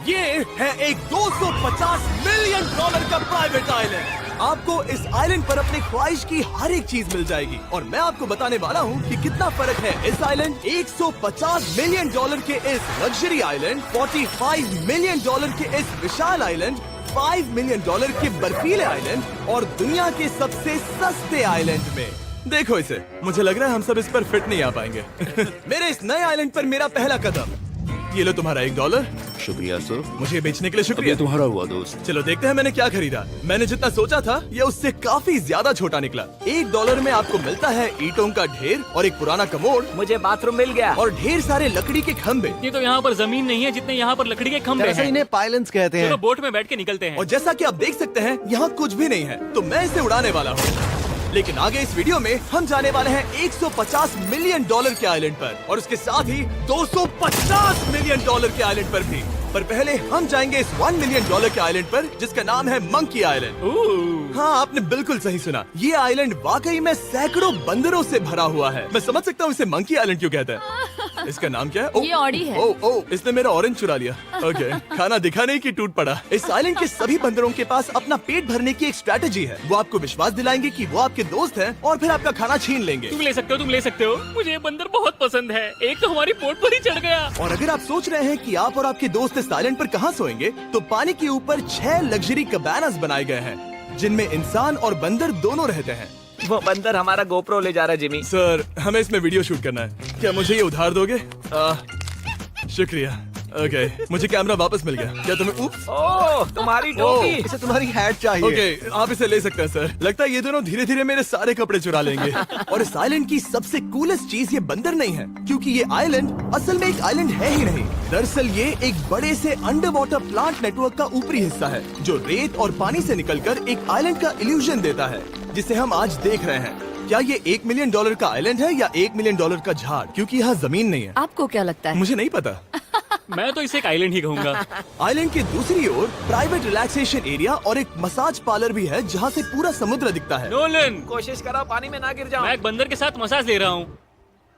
ये है एक 250 मिलियन डॉलर का प्राइवेट आइलैंड। आपको इस आइलैंड पर अपनी ख्वाहिश की हर एक चीज मिल जाएगी और मैं आपको बताने वाला हूँ कि कितना फर्क है इस आइलैंड 150 मिलियन डॉलर के इस लग्जरी आइलैंड, 45 मिलियन डॉलर के इस विशाल आइलैंड, 5 मिलियन डॉलर के बर्फीले आइलैंड और दुनिया के सबसे सस्ते आइलैंड में। देखो इसे, मुझे लग रहा है हम सब इस पर फिट नहीं आ पाएंगे। मेरे इस नए आइलैंड पर मेरा पहला कदम। ये लो तुम्हारा $1। शुक्रिया सर। मुझे बेचने के लिए अब शुक्रिया। ये तुम्हारा हुआ दोस्त। चलो देखते हैं मैंने क्या खरीदा। मैंने जितना सोचा था ये उससे काफी ज्यादा छोटा निकला। $1 में आपको मिलता है ईंटों का ढेर और एक पुराना कमोड। मुझे बाथरूम मिल गया। और ढेर सारे लकड़ी के खम्भे। ये तो यहाँ पर जमीन नहीं है जितने यहाँ पर लकड़ी के खंभे हैं। इन्हें पाइलन्स कहते चलो हैं। बोट में बैठ के निकलते हैं। और जैसा कि आप देख सकते हैं यहाँ कुछ भी नहीं है, तो मैं इसे उड़ाने वाला हूँ। लेकिन आगे इस वीडियो में हम जाने वाले हैं 150 मिलियन डॉलर के आइलैंड पर और उसके साथ ही 250 मिलियन डॉलर के आइलैंड पर भी। पर पहले हम जाएंगे इस 1 मिलियन डॉलर के आइलैंड पर जिसका नाम है मंकी आइलैंड। हाँ, आपने बिल्कुल सही सुना। ये आइलैंड वाकई में सैकड़ों बंदरों से भरा हुआ है। मैं समझ सकता हूँ इसे मंकी आइलैंड क्यों कहते हैं। इसका नाम क्या है? ये ऑडी है। ओ, इसने मेरा ऑरेंज चुरा लिया। ओके, खाना दिखा नहीं कि टूट पड़ा। इस आइलैंड के सभी बंदरों के पास अपना पेट भरने की एक स्ट्रेटेजी है। वो आपको विश्वास दिलाएंगे कि वो आपके दोस्त हैं और फिर आपका खाना छीन लेंगे। तुम ले सकते हो। मुझे ये बंदर बहुत पसंद है। एक तो हमारी बोट पर ही चढ़ गया। और अगर आप सोच रहे हैं कि आप और आपके दोस्त इस आइलैंड पर कहाँ सोएंगे, तो पानी के ऊपर 6 लग्जरी कबानास बनाए गए हैं जिनमें इंसान और बंदर दोनों रहते हैं। वो बंदर हमारा गोप्रो ले जा रहा है जिमी। सर, हमें इसमें वीडियो शूट करना है। क्या मुझे ये उधार दोगे? शुक्रिया। ओके, मुझे कैमरा वापस मिल गया। क्या तुम्हें? उप्स। ओह, तुम्हारी टोपी। इसे तुम्हारी हैट चाहिए। ओके, आप इसे ले सकते हैं सर। लगता है ये दोनों धीरे धीरे मेरे सारे कपड़े चुरा लेंगे। और इस आइलैंड की सबसे कूलेस्ट चीज ये बंदर नहीं है, क्योंकि ये आइलैंड असल में एक आइलैंड है ही नहीं। दरअसल ये एक बड़े से अंडर वाटर प्लांट नेटवर्क का ऊपरी हिस्सा है जो रेत और पानी से निकलकर एक आइलैंड का इल्यूजन देता है जिसे हम आज देख रहे हैं। क्या ये $1 मिलियन का आइलैंड है या $1 मिलियन का झाड़? क्योंकि यहाँ जमीन नहीं है। आपको क्या लगता है? मुझे नहीं पता। मैं तो इसे एक आइलैंड ही कहूँगा। आइलैंड के दूसरी ओर प्राइवेट रिलैक्सेशन एरिया और एक मसाज पार्लर भी है जहाँ से पूरा समुद्र दिखता है। नोलन, कोशिश करो पानी में ना गिर जाओ। मैं एक बंदर के साथ मसाज ले रहा हूँ।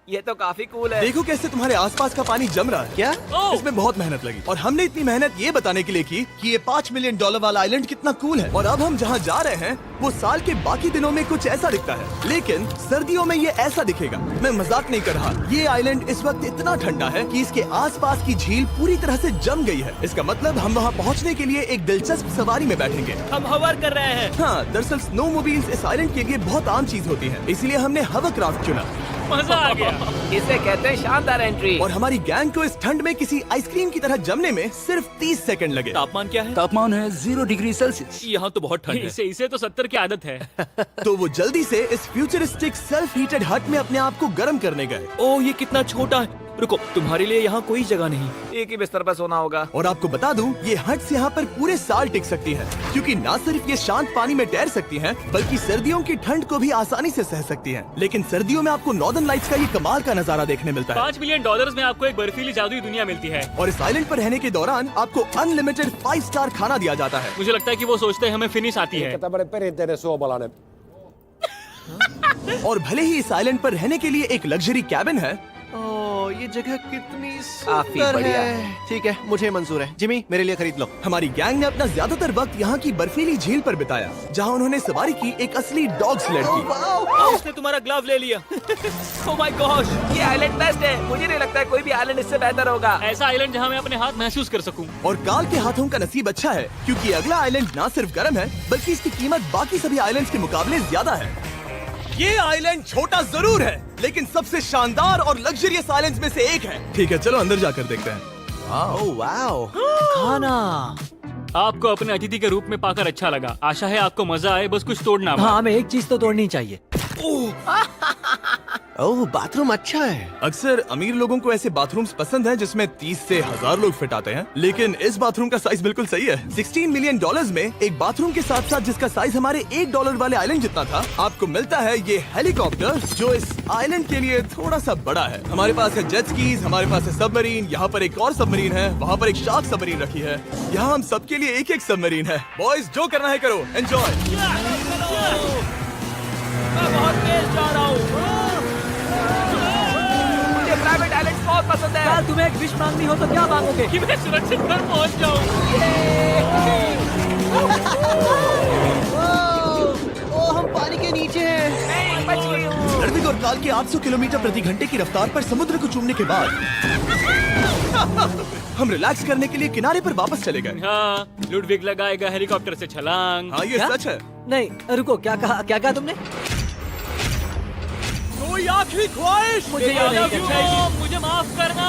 ये तो काफी कूल है। देखो कैसे तुम्हारे आसपास का पानी जम रहा है। क्या? ओह! इसमें बहुत मेहनत लगी और हमने इतनी मेहनत ये बताने के लिए की कि ये $5 मिलियन वाला आइलैंड कितना कूल है। और अब हम जहाँ जा रहे हैं वो साल के बाकी दिनों में कुछ ऐसा दिखता है, लेकिन सर्दियों में ये ऐसा दिखेगा। मैं मजाक नहीं कर रहा। ये आइलैंड इस वक्त इतना ठंडा है कि इसके आसपास की झील पूरी तरह से जम गई है। इसका मतलब हम वहाँ पहुँचने के लिए एक दिलचस्प सवारी में बैठेंगे। हम हवर कर रहे हैं। हाँ, दरअसल स्नोमोबाइल्स इस आइलैंड के लिए बहुत आम चीज होती है, इसलिए हमने हवरक्राफ्ट चुना। मजा आ गया। इसे कहते हैं शानदार एंट्री। और हमारी गैंग को इस ठंड में किसी आइसक्रीम की तरह जमने में सिर्फ 30 सेकंड लगे। तापमान क्या है? तापमान है 0 डिग्री सेल्सियस। यहाँ तो बहुत ठंड है। इसे तो 70 की आदत है। तो वो जल्दी से इस फ्यूचरिस्टिक सेल्फ हीटेड हट में अपने आप को गर्म करने गए। ओह, ये कितना छोटा है। रुको, तुम्हारे लिए यहाँ कोई जगह नहीं। एक ही बिस्तर पर सोना होगा। और आपको बता दूं, ये हट्स यहाँ पर पूरे साल टिक सकती हैं, क्योंकि ना सिर्फ ये शांत पानी में तैर सकती हैं, बल्कि सर्दियों की ठंड को भी आसानी से सह सकती हैं। लेकिन सर्दियों में आपको नॉर्दर्न लाइट्स का ये कमाल का नजारा देखने मिलता है। $5 मिलियन में आपको एक बर्फीली जादुई दुनिया मिलती है। और इस आइलैंड पर रहने के दौरान आपको अनलिमिटेड 5 स्टार खाना दिया जाता है। मुझे लगता है कि वो सोचते हैं हमें फिनिश आती है। और भले ही इस आइलैंड पर रहने के लिए एक लग्जरी कैबिन है, ओह, ये जगह कितनी काफी सुंदर बढ़िया है। ठीक है, मुझे मंजूर है। जिमी, मेरे लिए खरीद लो। हमारी गैंग ने अपना ज्यादातर वक्त यहाँ की बर्फीली झील पर बिताया, जहाँ उन्होंने सवारी की एक असली डॉग स्लेड की। उसने तुम्हारा ग्लव ले लिया। ओह माय गॉश, ये आइलैंड बेस्ट है। मुझे नहीं लगता है कोई भी आइलैंड इससे बेहतर होगा। ऐसा आइलैंड जहाँ मैं अपने हाथ महसूस कर सकूं। और काल के हाथों का नसीब अच्छा है, क्योंकि अगला आइलैंड ना सिर्फ गर्म है, बल्कि इसकी कीमत बाकी सभी आइलैंड्स के मुकाबले ज्यादा है। ये आइलैंड छोटा जरूर है, लेकिन सबसे शानदार और लग्जरियस आइलैंड्स में से एक है। ठीक है, चलो अंदर जाकर देखते हैं। ओह वाओ, खाना। आपको अपने अतिथि के रूप में पाकर अच्छा लगा। आशा है आपको मजा आए, बस कुछ तोड़ना मत। हाँ, हमें एक चीज तो तोड़नी चाहिए। ओह, बाथरूम अच्छा है। अक्सर अमीर लोगों को ऐसे बाथरूम्स पसंद हैं जिसमें 30 से 1000 लोग फिट आते हैं, लेकिन इस बाथरूम का साइज बिल्कुल सही है। $16 मिलियन में एक बाथरूम के साथ साथ जिसका साइज हमारे $1 वाले आइलैंड जितना था, आपको मिलता है ये हेलीकॉप्टर, जो इस आइलैंड के लिए थोड़ा सा बड़ा है। हमारे पास है जेट स्कीज, हमारे पास है सबमरीन, यहाँ पर एक और सबमरीन है, वहाँ पर एक शार्क सबमरीन रखी है। यहाँ हम सबके लिए एक एक सबमरीन है। बॉयज, जो करना है करो, एंजॉय। मैं बहुत तेज जा रहा हूँ। मुझे प्राइवेट आइलैंड बहुत पसंद है। यार, तुम्हें एक विश मांगनी हो तो क्या मांगोगे? कि मैं सुरक्षित घर पहुंच जाऊं। 800 किलोमीटर प्रति घंटे की रफ्तार पर समुद्र को चूमने के बाद हम रिलैक्स करने के लिए किनारे पर वापस चले गए। हाँ, लुडविग लगाएगा हेलीकॉप्टर से छलांग। हाँ, ये सच है। नहीं रुको, क्या कहा तुमने? कोई आखिरी ख्वाहिश? मुझे ये नहीं करना चाहिए। मुझे माफ करना।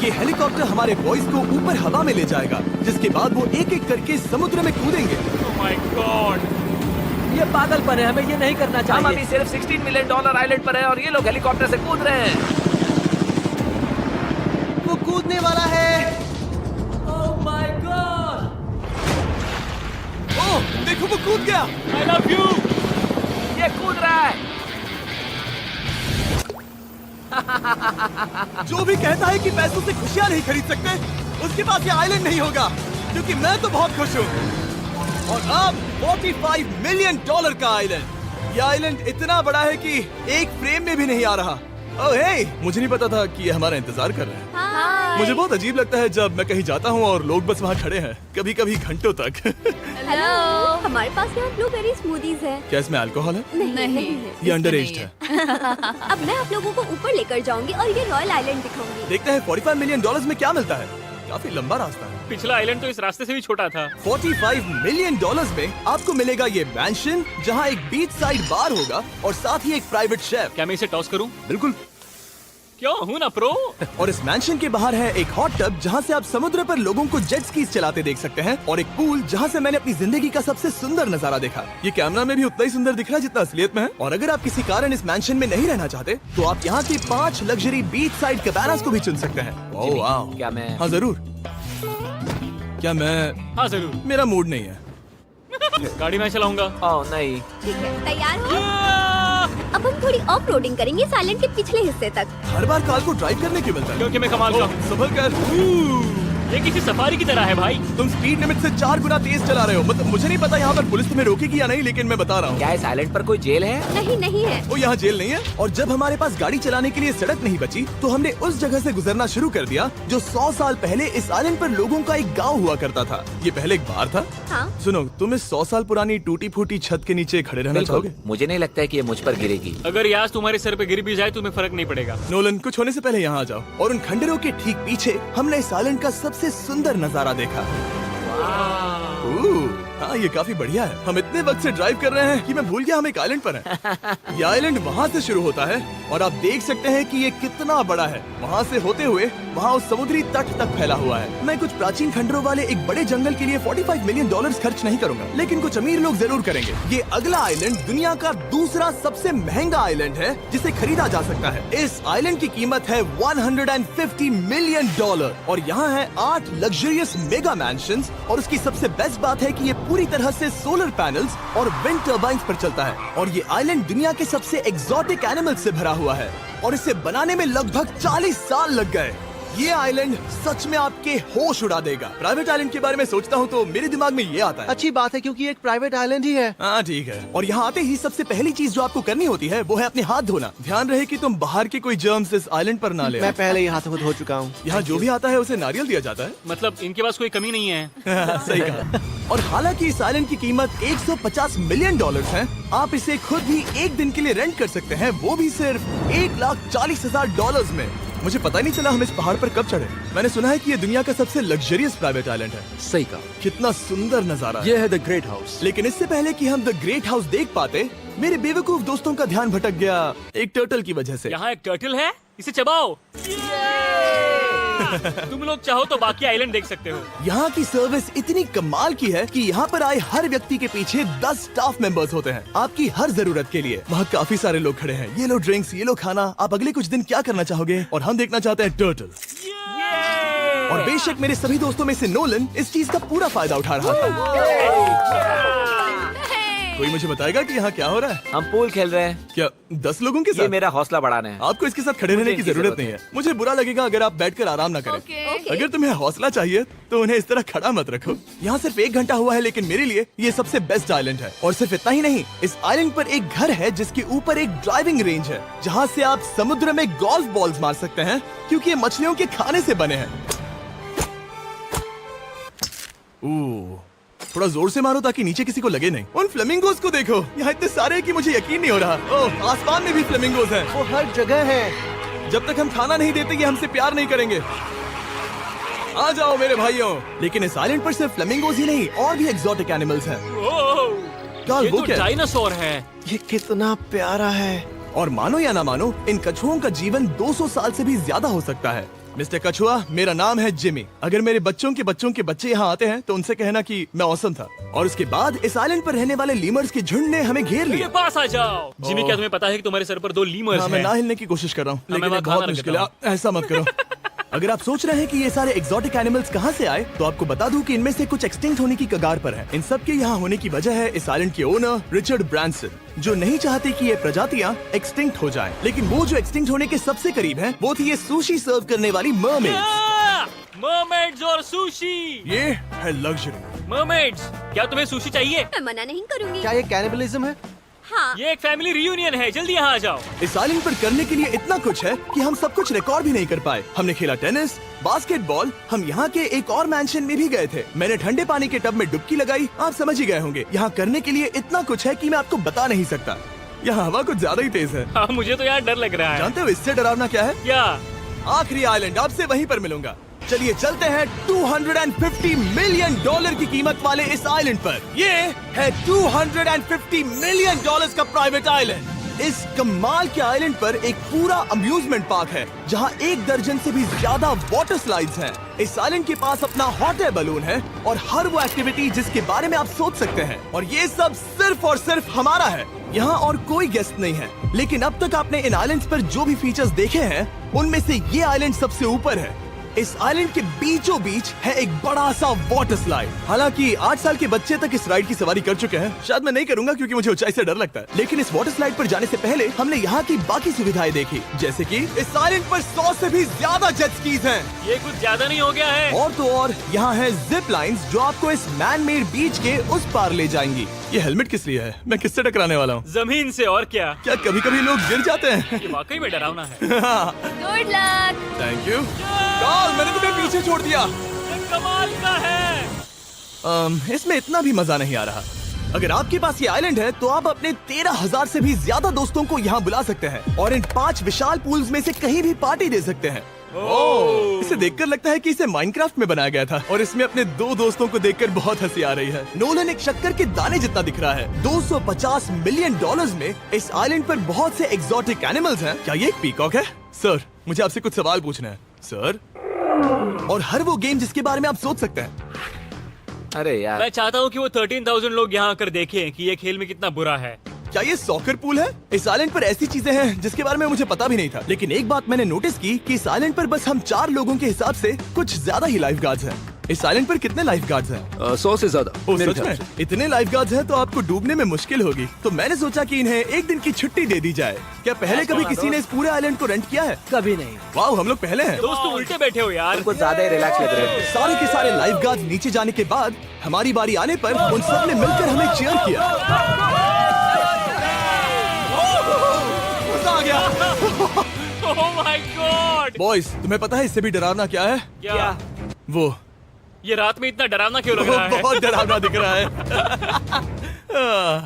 ये हेलीकॉप्टर हमारे बॉयज को ऊपर हवा में ले जाएगा, जिसके बाद वो एक एक करके समुद्र में कूदेंगे। Oh my God! ये पागलपन है, हमें ये नहीं करना चाहिए। हम अभी सिर्फ $16 मिलियन आइलैंड पर है और ये लोग हेलीकॉप्टर से कूद रहे हैं। वो कूदने वाला है। Oh my God! ओह, देखो वो कूद गया। I love you! ये कूद रहा है। जो भी कहता है कि पैसों से खुशियां नहीं खरीद सकते, उसके पास ये आइलैंड नहीं होगा, क्योंकि मैं तो बहुत खुश हूँ। और अब $45 मिलियन का आइलैंड। ये आइलैंड इतना बड़ा है कि एक फ्रेम में भी नहीं आ रहा। ओह हे, मुझे नहीं पता था कि ये हमारा इंतजार कर रहे हैं। मुझे बहुत अजीब लगता है जब मैं कहीं जाता हूँ और लोग बस वहाँ खड़े हैं, कभी कभी घंटों तक। हेलो, हमारे पास यहाँ ब्लूबेरी स्मूदीज है। क्या इसमें अल्कोहल है? नहीं ये अंडर एज्ड है। अब मैं आप लोगों को ऊपर लेकर जाऊंगी और ये रॉयल आइलैंड दिखाऊंगी। देखते हैं $45 मिलियन में क्या मिलता है। काफी लंबा रास्ता है। पिछला आइलैंड तो इस रास्ते से भी छोटा था। $45 मिलियन में आपको मिलेगा ये मैंशन, जहाँ एक बीच साइड बार होगा और साथ ही एक प्राइवेट शेफ। क्या मैं इसे टॉस करूं? बिल्कुल। क्यों हूं ना प्रो। और इस मैंशन के बाहर है एक हॉट टब, जहाँ से आप समुद्र पर लोगों को जेट स्कीज चलाते देख सकते हैं, और एक पूल जहाँ से मैंने अपनी जिंदगी का सबसे सुंदर नजारा देखा। ये कैमरा में भी उतना ही सुंदर दिख रहा है जितना असलियत में है। और अगर आप किसी कारण इस मैंशन में नहीं रहना चाहते, तो आप यहाँ की 5 लग्जरी बीच साइड कैबानास को भी चुन सकते हैं। ओह वाह। क्या मैं? हाँ जरूर। क्या मैं? हाँ जरूर। मेरा मूड नहीं है। गाड़ी मैं चलाऊंगा। ओह नहीं। ठीक है, तैयार हो? अब हम थोड़ी ऑफ रोडिंग करेंगे इस आइलैंड के पिछले हिस्से तक। हर बार कार को ड्राइव करने क्यों मिलता है? क्योंकि मैं कमाल का हूं। संभल कर। ये किसी सफारी की तरह है भाई। तुम स्पीड लिमिट से 4 गुना तेज चला रहे हो। मतलब मुझे नहीं पता यहाँ पर पुलिस तुम्हें रोकेगी या नहीं, लेकिन मैं बता रहा हूँ। क्या इस आइलैंड पर कोई जेल है? नहीं है। वो यहाँ जेल नहीं है। और जब हमारे पास गाड़ी चलाने के लिए सड़क नहीं बची, तो हमने उस जगह से गुजरना शुरू कर दिया जो 100 साल पहले इस आइलैंड पर लोगों का एक गांव हुआ करता था। ये पहले एक बार था। हाँ। सुनो, तुम इस 100 साल पुरानी टूटी फूटी छत के नीचे खड़े रहना चाहोगे? मुझे नहीं लगता है कि ये मुझ पर गिरेगी। अगर ये आज तुम्हारे सर पे गिर भी जाए तुम्हें फर्क नहीं पड़ेगा। नोलन, कुछ होने से पहले यहाँ आ जाओ। और उन खंडरों के ठीक पीछे हमने इस आइलैंड का सबसे सुंदर नजारा देखा। हाँ, ये काफी बढ़िया है। हम इतने वक्त से ड्राइव कर रहे हैं कि मैं भूल गया हम एक आइलैंड पर हैं। ये आइलैंड वहाँ से शुरू होता है और आप देख सकते हैं कि ये कितना बड़ा है। वहाँ से होते हुए वहाँ उस समुद्री तट तक फैला हुआ है। मैं कुछ प्राचीन खंडरों वाले एक बड़े जंगल के लिए $45 मिलियन खर्च नहीं करूंगा, लेकिन कुछ अमीर लोग जरूर करेंगे। ये अगला आइलैंड दुनिया का दूसरा सबसे महंगा आइलैंड है जिसे खरीदा जा सकता है। इस आइलैंड की कीमत है $150 मिलियन और यहाँ है 8 लग्जरियस मेगा मैंशंस। और उसकी सबसे बेस्ट बात है कि ये पूरी तरह से सोलर पैनल्स और विंड टर्बाइन्स पर चलता है। और ये आइलैंड दुनिया के सबसे एक्सोटिक एनिमल्स से भरा हुआ है और इसे बनाने में लगभग 40 साल लग गए। ये आइलैंड सच में आपके होश उड़ा देगा। प्राइवेट आइलैंड के बारे में सोचता हूँ तो मेरे दिमाग में ये आता है। अच्छी बात है क्योंकि एक प्राइवेट आइलैंड ही है। हाँ ठीक है। और यहाँ आते ही सबसे पहली चीज जो आपको करनी होती है वो है अपने हाथ धोना। ध्यान रहे कि तुम बाहर के कोई जर्म्स इस आइलैंड पर ना ले। मैं पहले ही हाथों को धो चुका हूँ। यहाँ जो भी आता है उसे नारियल दिया जाता है। मतलब इनके पास कोई कमी नहीं है। सही कहा। और हालांकि इस आइलैंड की कीमत $150 मिलियन है, आप इसे खुद भी एक दिन के लिए रेंट कर सकते हैं, वो भी सिर्फ $1,40,000 में। मुझे पता ही नहीं चला हम इस पहाड़ पर कब चढ़े। मैंने सुना है कि ये दुनिया का सबसे लग्जरियस प्राइवेट आइलैंड है। सही कहा। कितना सुंदर नजारा है। ये है द ग्रेट हाउस। लेकिन इससे पहले कि हम द ग्रेट हाउस देख पाते, मेरे बेवकूफ दोस्तों का ध्यान भटक गया एक टर्टल की वजह से। यहाँ एक टर्टल है, इसे चबाओ। तुम लोग चाहो तो बाकी आइलैंड देख सकते हो। यहाँ की सर्विस इतनी कमाल की है कि यहाँ पर आए हर व्यक्ति के पीछे 10 स्टाफ मेंबर्स होते हैं आपकी हर जरूरत के लिए। वहाँ काफी सारे लोग खड़े हैं। ये लो ड्रिंक्स, ये लो खाना। आप अगले कुछ दिन क्या करना चाहोगे? और हम देखना चाहते हैं टर्टल। और बेशक मेरे सभी दोस्तों में से नोलन इस चीज का पूरा फायदा उठा रहा था। कोई मुझे बताएगा कि यहाँ क्या हो रहा है? हम पूल खेल रहे हैं। क्या 10 लोगों के ये साथ? मेरा हौसला बढ़ाना है। आपको इसके साथ खड़े रहने की इनकी जरूरत नहीं है। मुझे बुरा लगेगा अगर आप बैठकर आराम ना करें। Okay. अगर तुम्हें हौसला चाहिए तो उन्हें इस तरह खड़ा मत रखो। यहाँ सिर्फ 1 घंटा हुआ है, लेकिन मेरे लिए ये सबसे बेस्ट आइलैंड है। और सिर्फ इतना ही नहीं, इस आइलैंड पर एक घर है जिसके ऊपर एक ड्राइविंग रेंज है, जहाँ से आप समुद्र में गोल्फ बॉल्स मार सकते हैं, क्योंकि ये मछलियों के खाने से बने हैं। थोड़ा जोर से मारो ताकि नीचे किसी को लगे नहीं। उन फ्लेमिंगोज को देखो, यहाँ इतने सारे हैं कि मुझे यकीन नहीं हो रहा। ओह, आसमान में भी फ्लेमिंगोज हैं। वो हर जगह है। जब तक हम खाना नहीं देते ये हमसे प्यार नहीं करेंगे। आ जाओ मेरे भाइयों। लेकिन इस आइलैंड पर सिर्फ फ्लेमिंगोज ही नहीं, और भी एक्सोटिक एनिमल्स हैं। ये वो तो क्या है? डायनासोर है। ये कितना प्यारा है। और मानो या ना मानो, इन कछुओं का जीवन 200 साल से भी ज्यादा हो सकता है। मिस्टर कछुआ, मेरा नाम है जिमी। अगर मेरे बच्चों के बच्चे यहाँ आते हैं तो उनसे कहना कि मैं औसम था। और उसके बाद इस आइलैंड पर रहने वाले लीमर्स के झुंड ने हमें घेर मेरे लिया। पास आ जाओ। जिमी, क्या तुम्हें पता है कि तुम्हारे सर पर 2 लीमर्स हाँ, मैं हैं? ना हिलने की कोशिश कर रहा हूँ, मैं लेकिन वहाँ ये बहुत खाना मुश्किल है। रखता ऐसा मत करो। अगर आप सोच रहे हैं कि ये सारे एक्सोटिक एनिमल्स कहाँ से आए, तो आपको बता दूं कि इनमें से कुछ एक्सटिंक्ट होने की कगार पर हैं। इन सब के यहाँ होने की वजह है इस आइलैंड के ओनर रिचर्ड ब्रांसन, जो नहीं चाहते कि ये प्रजातियाँ एक्सटिंक्ट हो जाएं। लेकिन वो जो एक्सटिंक्ट होने के सबसे करीब हैं, वो थी ये सुशी सर्व करने वाली मरमेड्स। मर्मेड्स और सुशी। ये है लग्जरी। मर्मेड्स, क्या तुम्हें सुशी चाहिए? मैं मना नहीं करूंगी। क्या ये कैनिबलिज्म है? हाँ। ये एक फैमिली रियूनियन है, जल्दी यहाँ आ जाओ। इस आइलैंड पर करने के लिए इतना कुछ है कि हम सब कुछ रिकॉर्ड भी नहीं कर पाए। हमने खेला टेनिस, बास्केटबॉल, हम यहाँ के एक और मैंशन में भी गए थे। मैंने ठंडे पानी के टब में डुबकी लगाई। आप समझ ही गए होंगे, यहाँ करने के लिए इतना कुछ है कि मैं आपको बता नहीं सकता। यहाँ हवा कुछ ज्यादा ही तेज है। हाँ, मुझे तो यार डर लग रहा है। जानते हो इससे डरावना क्या है? क्या? आखिरी आइलैंड, आपसे वहीं पर मिलूंगा। चलिए चलते हैं $250 मिलियन की कीमत वाले इस आइलैंड पर। ये है $250 मिलियन का प्राइवेट आइलैंड। इस कमाल के आइलैंड पर एक पूरा अम्यूजमेंट पार्क है, जहां 1 दर्जन से भी ज्यादा वाटर स्लाइड्स हैं। इस आइलैंड के पास अपना हॉट एयर बलून है और हर वो एक्टिविटी जिसके बारे में आप सोच सकते हैं। और ये सब सिर्फ और सिर्फ हमारा है। यहाँ और कोई गेस्ट नहीं है। लेकिन अब तक आपने इन आइलैंड्स पर जो भी फीचर्स देखे हैं, उनमें से ये आइलैंड सबसे ऊपर है। इस आइलैंड के बीचों बीच है एक बड़ा सा वाटर स्लाइड। हालांकि 8 साल के बच्चे तक इस राइड की सवारी कर चुके हैं। शायद मैं नहीं करूंगा क्योंकि मुझे ऊंचाई से डर लगता है। लेकिन इस वाटर स्लाइड पर जाने से पहले हमने यहाँ की बाकी सुविधाएं देखी, जैसे कि इस आइलैंड पर 100 से भी ज्यादा जेट स्कीज हैं। ये कुछ ज्यादा नहीं हो गया है? और तो और यहाँ है जिप लाइन्स जो आपको इस मैन मेड बीच के उस पार ले जाएंगी। ये हेलमेट किस लिए है? मैं किससे टकराने वाला हूँ? जमीन से, और क्या? क्या कभी कभी लोग गिर जाते हैं? ये वाकई में डरावना है। Good luck. Thank you. Carl, मैंने तुम्हें पीछे छोड़ दिया। ये कमाल का है। इसमें इतना भी मजा नहीं आ रहा। अगर आपके पास ये आइलैंड है तो आप अपने 13,000 से भी ज्यादा दोस्तों को यहाँ बुला सकते हैं और इन 5 विशाल पूल्स में से कहीं भी पार्टी दे सकते हैं। ओह, इसे देखकर लगता है कि इसे माइनक्राफ्ट में बनाया गया था और इसमें अपने 2 दोस्तों को देखकर बहुत हंसी आ रही है। नोलन एक शक्कर के दाने जितना दिख रहा है। $250 मिलियन में इस आइलैंड पर बहुत से एक्सोटिक एनिमल्स हैं। क्या ये एक पीकॉक है? सर, मुझे आपसे कुछ सवाल पूछना है सर। और हर वो गेम जिसके बारे में आप सोच सकते हैं। अरे यार, मैं चाहता हूँ कि वो 13,000 लोग यहाँ आकर देखें कि ये खेल में कितना बुरा है। क्या ये सॉकर पूल है? इस आइलैंड पर ऐसी चीजें हैं जिसके बारे में मुझे पता भी नहीं था। लेकिन एक बात मैंने नोटिस की कि इस आइलैंड पर बस हम 4 लोगों के हिसाब से कुछ ज्यादा ही लाइफ गार्ड्स हैं। इस आइलैंड पर कितने लाइफ गार्ड्स हैं? 100 से ज्यादा। ओह, मेरे सच ख्याल में? से। इतने लाइफ गार्ड्स हैं तो आपको डूबने में मुश्किल होगी। तो मैंने सोचा कि इन्हें एक दिन की छुट्टी दे दी जाए। क्या पहले कभी किसी ने इस पूरे आइलैंड को रेंट किया है? कभी नहीं। वाह, हम लोग पहले हैं। दोस्त, तुम उल्टे बैठे हो यार। कुछ ज्यादा ही रिलैक्स लग रहे हैं। सारे के सारे लाइफ गार्ड्स नीचे जाने के बाद हमारी बारी आने पर उन सब ने मिलकर हमें चीयर किया। मजा आ गया। ओह माय गॉड। बॉयज, तुम्हें पता है इससे भी डरावना क्या है? क्या? वो ये रात में इतना डरावना क्यों लग रहा है? बहुत डरावना दिख रहा है।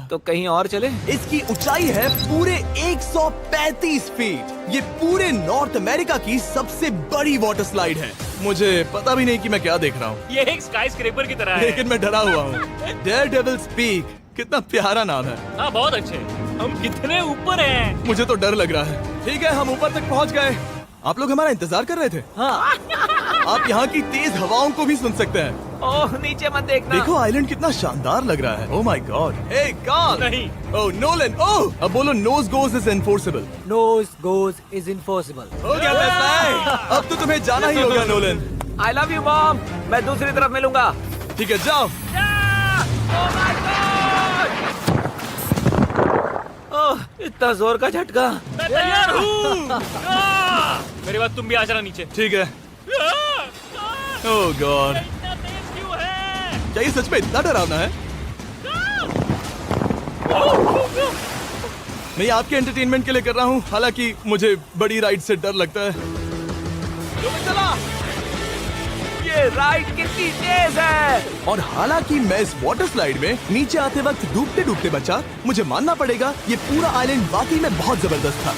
तो कहीं और चले? इसकी ऊंचाई है पूरे 135 फीट। ये पूरे नॉर्थ अमेरिका की सबसे बड़ी वाटर स्लाइड है। मुझे पता भी नहीं कि मैं क्या देख रहा हूँ, ये एक स्काई स्क्रेपर की तरह है। लेकिन मैं डरा हुआ हूँ। डेयरडेविल्स पीक, कितना प्यारा नाम है। हाँ, बहुत अच्छे। हम कितने ऊपर हैं? मुझे तो डर लग रहा है। ठीक है, हम ऊपर तक पहुँच गए। आप लोग हमारा इंतजार कर रहे थे? हाँ। आप यहाँ की तेज हवाओं को भी सुन सकते हैं। ओह, नीचे मत देखना। देखो आइलैंड कितना शानदार लग रहा है। Oh my God. Hey Carl. नहीं। Oh Nolan. ओह, अब बोलो nose goes is enforceable. Nose goes is enforceable. हो गया फैसला। अब तो तुम्हें जाना ही होगा Nolan. I love you mom. मैं दूसरी तरफ मिलूंगा। ठीक है, जाओ। ओह, इतना जोर का झटका। मैं तैयार हूँ। मेरे बाद तुम भी आ जाना नीचे। ठीक है। ओह गॉड, इतना तेज क्यों है? क्या ये सच में इतना डरावना है? मैं ये आपके एंटरटेनमेंट के लिए कर रहा हूँ, हालांकि मुझे बड़ी राइड से डर लगता है। चला। ये राइड कितनी तेज है। और हालांकि मैं इस वाटर स्लाइड में नीचे आते वक्त डूबते डूबते बचा, मुझे मानना पड़ेगा ये पूरा आइलैंड वाकई में बहुत जबरदस्त था।